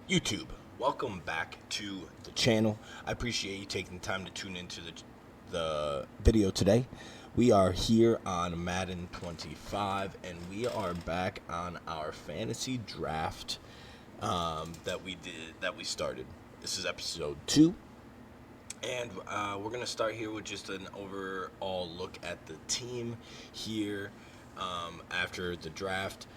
YouTube, welcome back to the channel. I appreciate you taking the time to tune into the video today. We are here on Madden 25, and we are back on our fantasy draft that we started. This is episode 2, and we're gonna start here with just an overall look at the team here after the draft.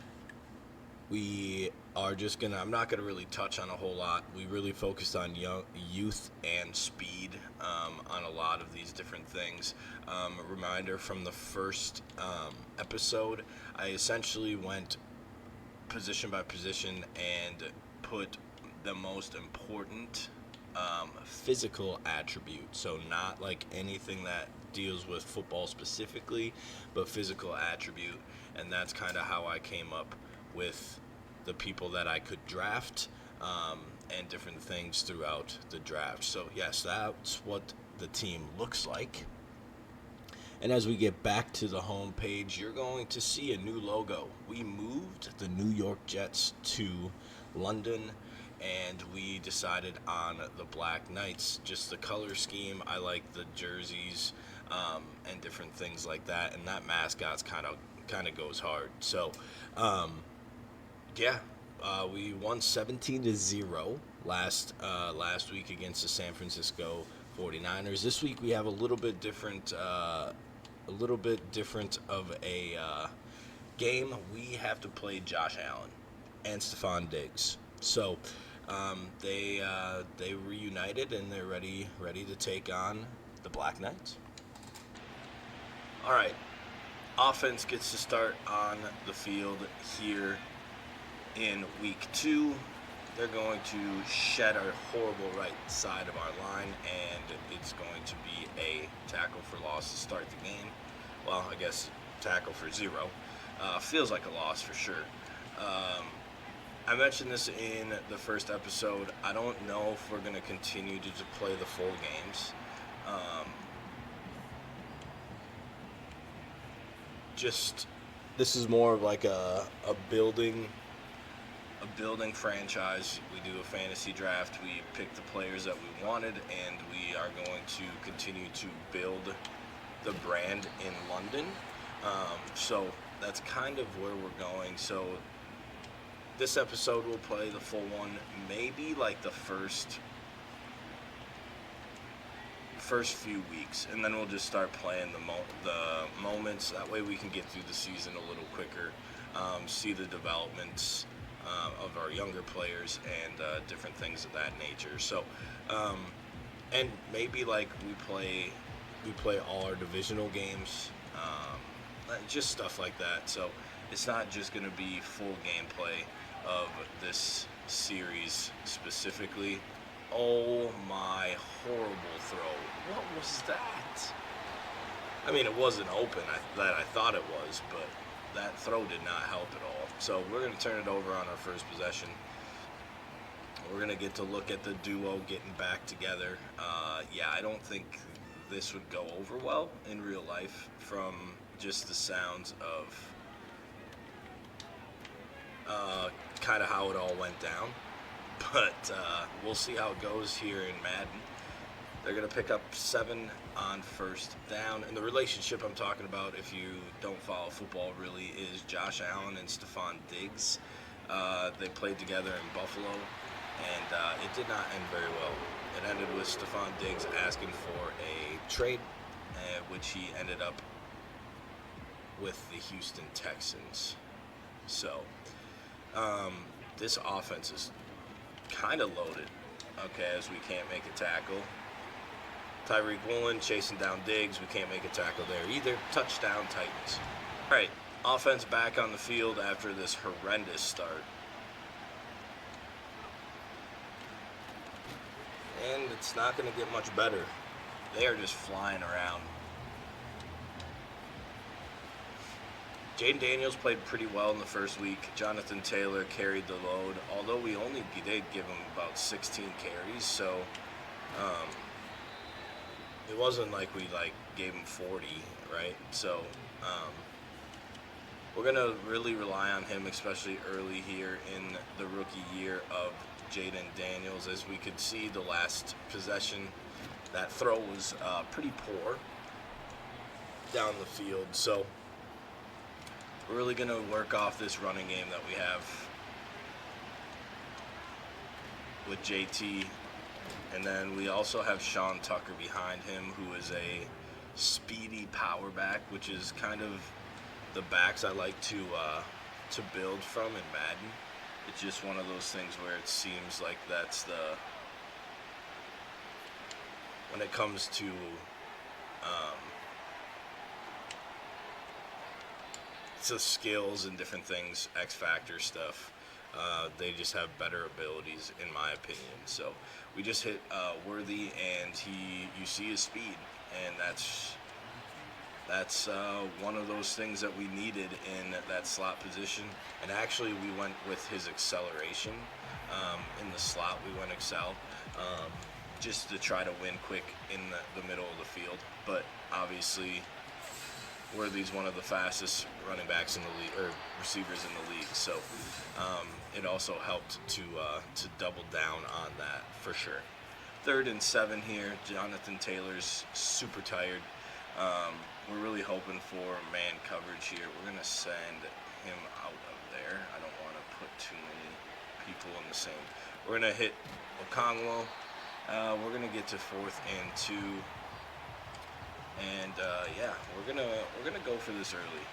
We are just gonna, I'm not gonna really touch on a whole lot. We really focused on youth and speed on a lot of these different things. A reminder from the first episode, I essentially went position by position and put the most important physical attribute. So not like anything that deals with football specifically, but physical attribute. And that's kind of how I came up with the people that I could draft and different things throughout the draft. So yes, that's what the team looks like. And as we get back to the home page, you're going to see a new logo. We moved the New York Jets to London, and we decided on the Black Knights. Just the color scheme, I like the jerseys and different things like that. And that mascot's kind of goes hard. So, yeah, we won 17-0 last week against the San Francisco 49ers. This week we have a little bit different of a game. We have to play Josh Allen and Stephon Diggs. So they reunited and they're ready to take on the Black Knights. All right, offense gets to start on the field here in week 2. They're going to shed our horrible right side of our line, and it's going to be a tackle for loss to start the game. Well, I guess tackle for 0. Feels like a loss for sure. I mentioned this in the first episode. I don't know if we're going to continue to play the full games. This is more of like a building franchise. We do a fantasy draft. We pick the players that we wanted, and we are going to continue to build the brand in London. So that's kind of where we're going. So this episode we'll play the full one, maybe like the first few weeks, and then we'll just start playing the moments. That way we can get through the season a little quicker, see the developments of our younger players and different things of that nature. So, and maybe like we play all our divisional games, just stuff like that. So it's not just going to be full gameplay of this series specifically. Oh my, horrible throw. What was that? I mean, it wasn't open that I thought it was, but that throw did not help at all. So we're going to turn it over on our first possession. We're going to get to look at the duo getting back together. Yeah, I don't think this would go over well in real life from just the sounds of kind of how it all went down. But we'll see how it goes here in Madden. They're going to pick up 7 on first down. And the relationship I'm talking about, if you don't follow football really, is Josh Allen and Stephon Diggs. They played together in Buffalo, and it did not end very well. It ended with Stephon Diggs asking for a trade, which he ended up with the Houston Texans. So this offense is kind of loaded, okay, as we can't make a tackle. Tyreek Woolen chasing down Diggs. We can't make a tackle there either. Touchdown, Titans. All right, offense back on the field after this horrendous start. And it's not going to get much better. They are just flying around. Jaden Daniels played pretty well in the first week. Jonathan Taylor carried the load, although we only did give him about 16 carries, so it wasn't like we gave him 40, right? So we're going to really rely on him, especially early here in the rookie year of Jaden Daniels. As we could see, the last possession, that throw was pretty poor down the field. So we're really going to work off this running game that we have with JT. And then we also have Sean Tucker behind him, who is a speedy power back, which is kind of the backs I like to build from in Madden. It's just one of those things where it seems like that's when it comes to skills and different things, X Factor stuff. They just have better abilities, in my opinion. So we just hit Worthy, and you see his speed, and that's one of those things that we needed in that slot position. And actually, we went with his acceleration in the slot. We went Excel just to try to win quick in the middle of the field. But obviously, Worthy's one of the fastest running backs in the league, or receivers in the league. So it also helped to double down on that for sure. 3rd and 7 here. Jonathan Taylor's super tired. We're really hoping for man coverage here. We're going to send him out of there. I don't want to put too many people in the same. We're going to hit Okongwu. We're going to get to 4th and 2. And yeah, we're gonna go for this early.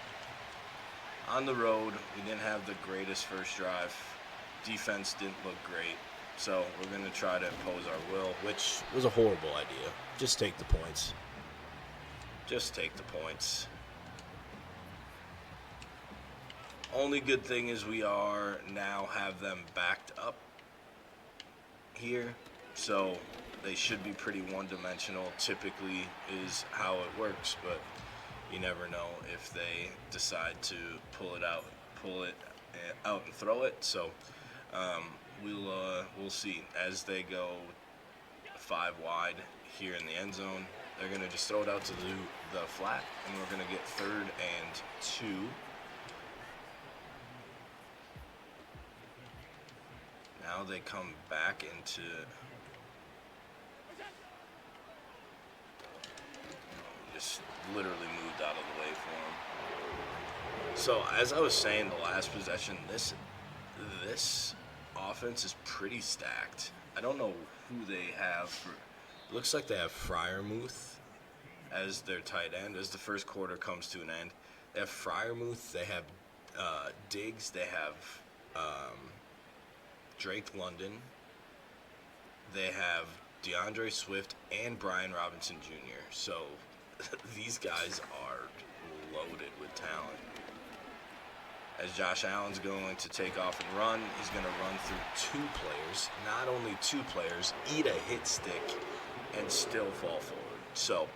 On the road, we didn't have the greatest first drive. Defense didn't look great. So we're gonna try to impose our will, which was a horrible idea. Just take the points. Just take the points. Only good thing is we are now have them backed up here. So they should be pretty one-dimensional, typically is how it works, but you never know if they decide to pull it out and throw it. So we'll see as they go 5 wide here in the end zone. They're gonna just throw it out to the flat, and we're gonna get 3rd and 2. Now they come back into. Just literally moved out of the way for him. So as I was saying, the last possession, this offense is pretty stacked. I don't know who they have. Looks like they have Freiermuth as their tight end. As the first quarter comes to an end, they have Freiermuth. They have Diggs. They have Drake London. They have DeAndre Swift and Brian Robinson Jr. So these guys are loaded with talent. As Josh Allen's going to take off and run, he's going to run through 2 players. Not only 2 players, eat a hit stick, and still fall forward. So,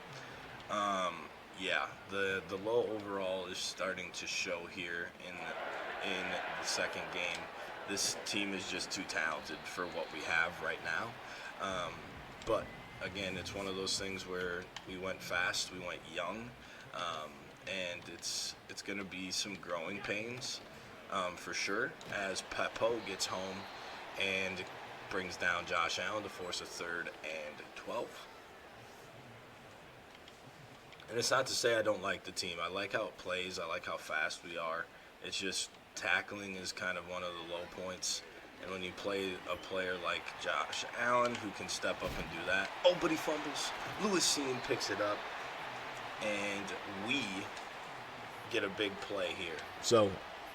yeah, the low overall is starting to show here in the second game. This team is just too talented for what we have right now. But again, it's one of those things where we went fast, we went young, and it's going to be some growing pains for sure as Papo gets home and brings down Josh Allen to force a 3rd and 12. And it's not to say I don't like the team. I like how it plays. I like how fast we are. It's just tackling is kind of one of the low points. And when you play a player like Josh Allen who can step up and do that, oh, but he fumbles. Lewis Cine picks it up, and we get a big play here. So,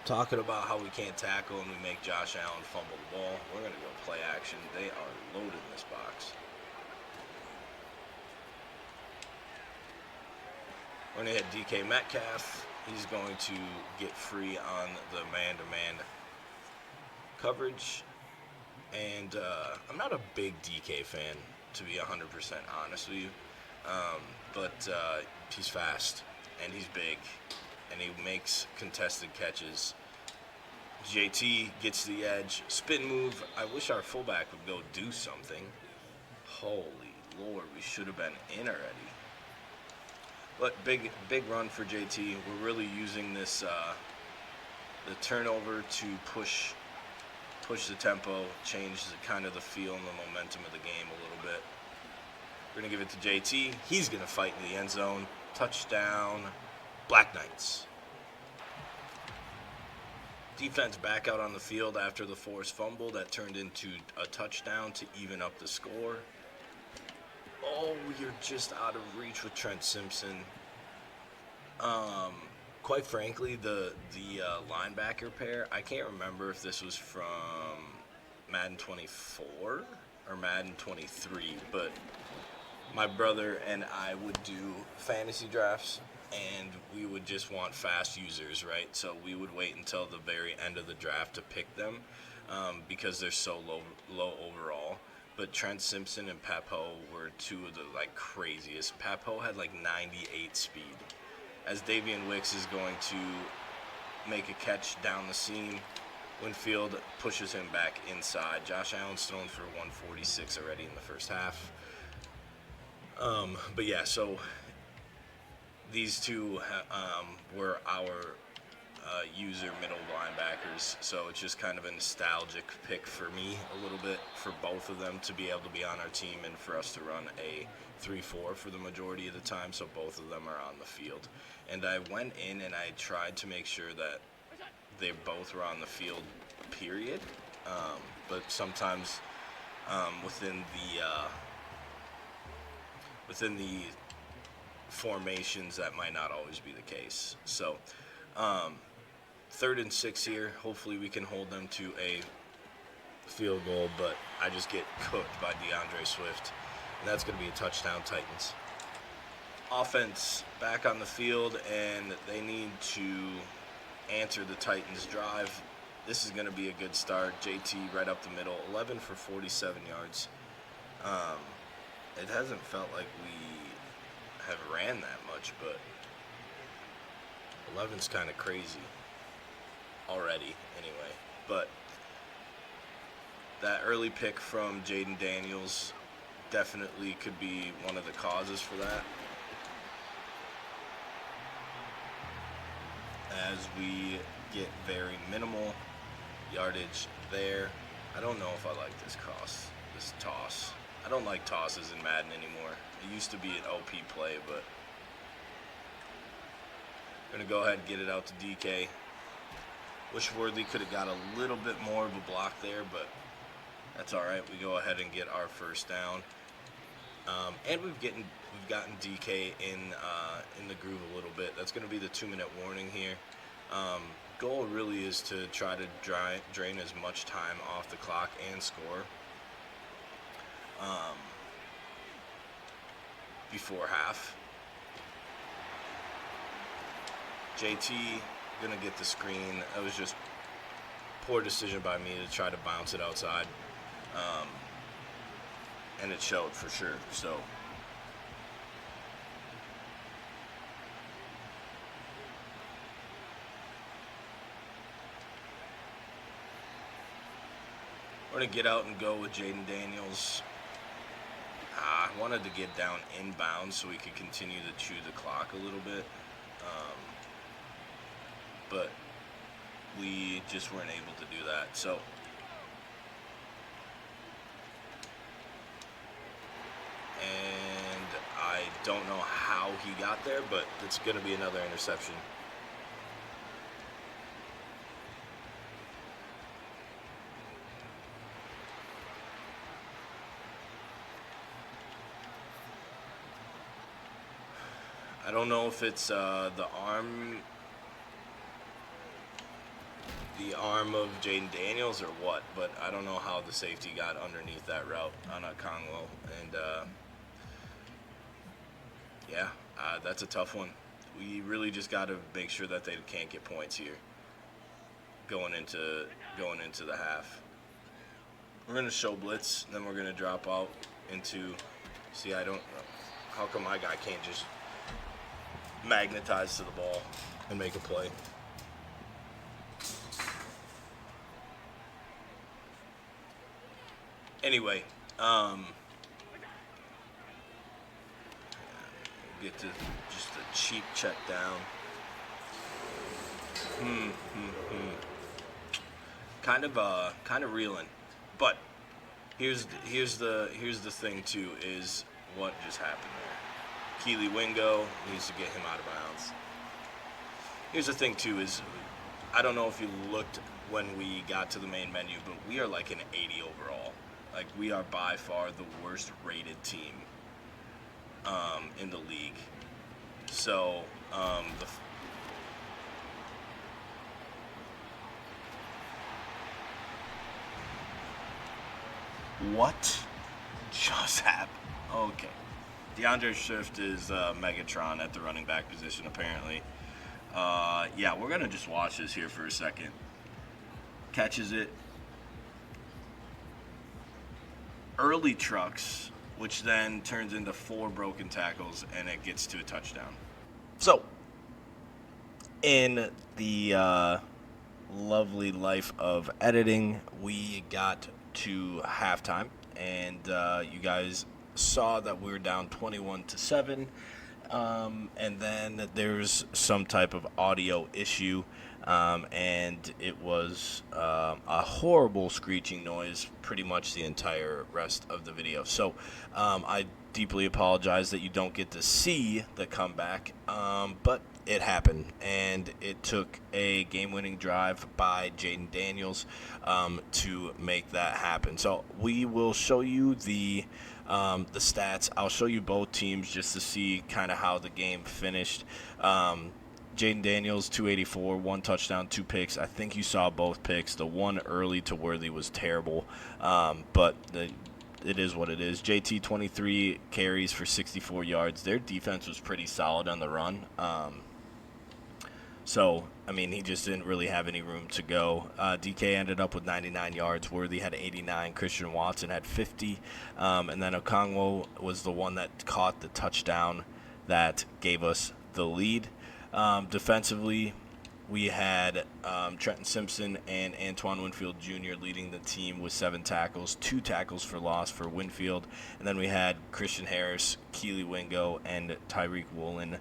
talking about how we can't tackle and we make Josh Allen fumble the ball, we're going to go play action. They are loaded in this box. We're going to hit DK Metcalf. He's going to get free on the man-to-man coverage. And I'm not a big DK fan, to be 100% honest with you. But he's fast, and he's big, and he makes contested catches. JT gets the edge. Spin move. I wish our fullback would go do something. Holy Lord, we should have been in already. But big run for JT. We're really using this the turnover to push the tempo, change kind of the feel and the momentum of the game a little bit. We're going to give it to JT. He's going to fight in the end zone. Touchdown, Black Knights. Defense back out on the field after the forced fumble that turned into a touchdown to even up the score. Oh, you're just out of reach with Trent Simpson. Quite frankly, the linebacker pair, I can't remember if this was from Madden 24 or Madden 23, but my brother and I would do fantasy drafts, and we would just want fast users, right? So we would wait until the very end of the draft to pick them because they're so low overall. But Trent Simpson and Papo were two of the craziest. Papo had 98 speed. As Davian Wicks is going to make a catch down the seam, Winfield pushes him back inside. Josh Allen's thrown for 146 already in the first half. But yeah, so these two were our user middle linebackers, so it's just kind of a nostalgic pick for me a little bit for both of them to be able to be on our team and for us to run a 3-4 for the majority of the time, so both of them are on the field. And I went in and I tried to make sure that they both were on the field, period. But sometimes within the formations that might not always be the case. So 3rd and 6 here. Hopefully we can hold them to a field goal, but I just get cooked by DeAndre Swift, and that's going to be a touchdown, Titans. Offense back on the field, and they need to answer the Titans' drive. This is going to be a good start. JT right up the middle, 11 for 47 yards. It hasn't felt like we have ran that much, but 11's kind of crazy already anyway. But that early pick from Jaden Daniels definitely could be one of the causes for that. As we get very minimal yardage there. I don't know if I like this toss. I don't like tosses in Madden anymore. It used to be an OP play, but I'm going to go ahead and get it out to DK. Wish Worthy could have got a little bit more of a block there, but that's all right. We go ahead and get our first down. And we've gotten DK in the groove a little bit. That's going to be the 2-minute warning here. Goal really is to try to drain as much time off the clock and score before half. JT gonna get the screen. That was just poor decision by me to try to bounce it outside, and it showed for sure. So we're gonna get out and go with Jaden Daniels. I wanted to get down inbound so we could continue to chew the clock a little bit, but we just weren't able to do that. So and I don't know how he got there, but it's going to be another interception. I don't know if it's the arm of Jaden Daniels or what, but I don't know how the safety got underneath that route on Okongwu. And that's a tough one. We really just got to make sure that they can't get points here going into the half. We're going to show blitz, and then we're going to drop out into, how come my guy can't just magnetize to the ball and make a play? Anyway, get to just a cheap check down. kind of reeling. But here's the thing too is what just happened there. Keely Wingo needs to get him out of bounds. Here's the thing too is I don't know if you looked when we got to the main menu, but we are like an 80 overall. Like we are by far the worst rated team in the league. So what just happened? Okay. DeAndre Swift is Megatron at the running back position, apparently. Yeah, we're going to just watch this here for a second. Catches it. Early trucks, which then turns into 4 broken tackles, and it gets to a touchdown. So, in the lovely life of editing, we got to halftime, and you guys saw that we were down 21-7, and then there's some type of audio issue, and it was a horrible screeching noise pretty much the entire rest of the video. So I deeply apologize that you don't get to see the comeback, but it happened, and it took a game-winning drive by Jaden Daniels to make that happen. So we will show you the stats. I'll show you both teams just to see kind of how the game finished. Jaden Daniels, 284, 1 touchdown, 2 picks. I think you saw both picks. The one early to Worthy was terrible, but it is what it is. JT, 23 carries for 64 yards. Their defense was pretty solid on the run. So, I mean, he just didn't really have any room to go. DK ended up with 99 yards. Worthy had 89. Christian Watson had 50. And then Okongwu was the one that caught the touchdown that gave us the lead. Defensively, we had Trenton Simpson and Antoine Winfield Jr. leading the team with 7 tackles, 2 tackles for loss for Winfield. And then we had Christian Harris, Keely Wingo, and Tyreek Woolen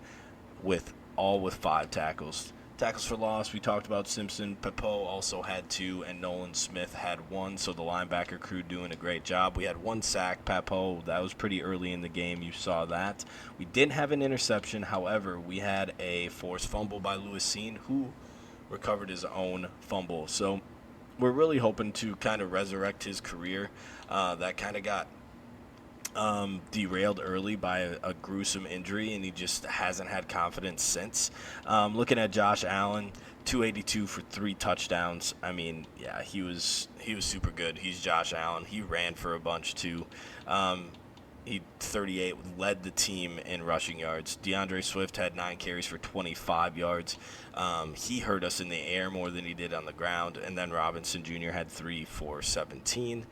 with 5 tackles. Tackles for loss, we talked about Simpson. Pepo also had 2, and Nolan Smith had 1, so the linebacker crew doing a great job. We had 1 sack, Pepo. That was pretty early in the game. You saw that. We didn't have an interception. However, we had a forced fumble by Lewis Cine, who recovered his own fumble. So we're really hoping to kind of resurrect his career. That kind of got derailed early by a gruesome injury, and he just hasn't had confidence since. Looking at Josh Allen, 282 for 3 touchdowns. I mean, yeah, he was super good. He's Josh Allen. He ran for a bunch too. He 38 led the team in rushing yards. DeAndre Swift had 9 carries for 25 yards. He hurt us in the air more than he did on the ground. And then Robinson Jr. had 3 for 17.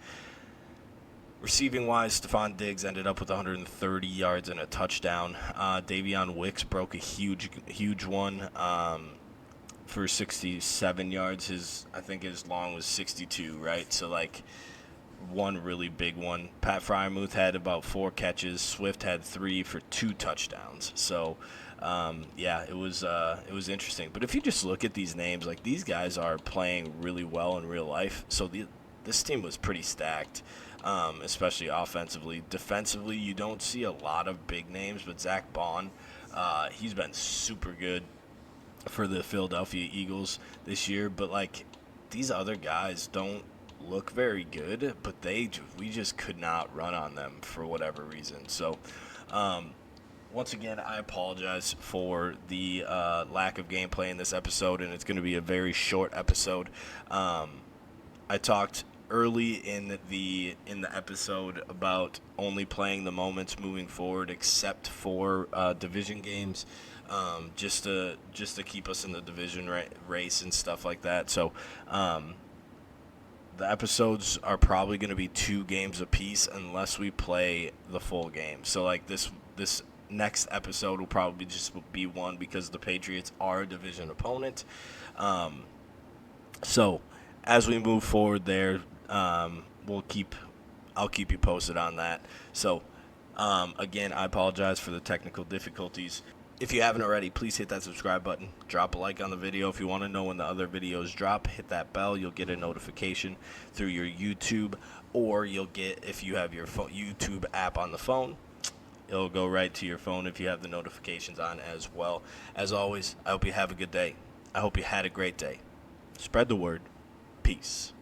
Receiving-wise, Stephon Diggs ended up with 130 yards and a touchdown. Davion Wicks broke a huge one for 67 yards. I think his long was 62, right? So, like, one really big one. Pat Freiermuth had about 4 catches. Swift had 3 for 2 touchdowns. So, yeah, it was interesting. But if you just look at these names, like, these guys are playing really well in real life. So this team was pretty stacked. Especially offensively. Defensively, you don't see a lot of big names, but Zach Bond, he's been super good for the Philadelphia Eagles this year. But, like, these other guys don't look very good, but we just could not run on them for whatever reason. So, once again, I apologize for the lack of gameplay in this episode, and it's going to be a very short episode. I talked early in the episode about only playing the moments moving forward, except for division games, just to keep us in the division race and stuff like that. So the episodes are probably going to be 2 games apiece unless we play the full game. So, like, this next episode will probably just be 1 because the Patriots are a division opponent. So as we move forward there, I'll keep you posted on that. So, again, I apologize for the technical difficulties. If you haven't already, please hit that subscribe button. Drop a like on the video. If you want to know when the other videos drop, hit that bell. You'll get a notification through your YouTube, or you'll get, if you have your YouTube app on the phone, it'll go right to your phone if you have the notifications on as well. As always, I hope you have a good day. I hope you had a great day. Spread the word. Peace.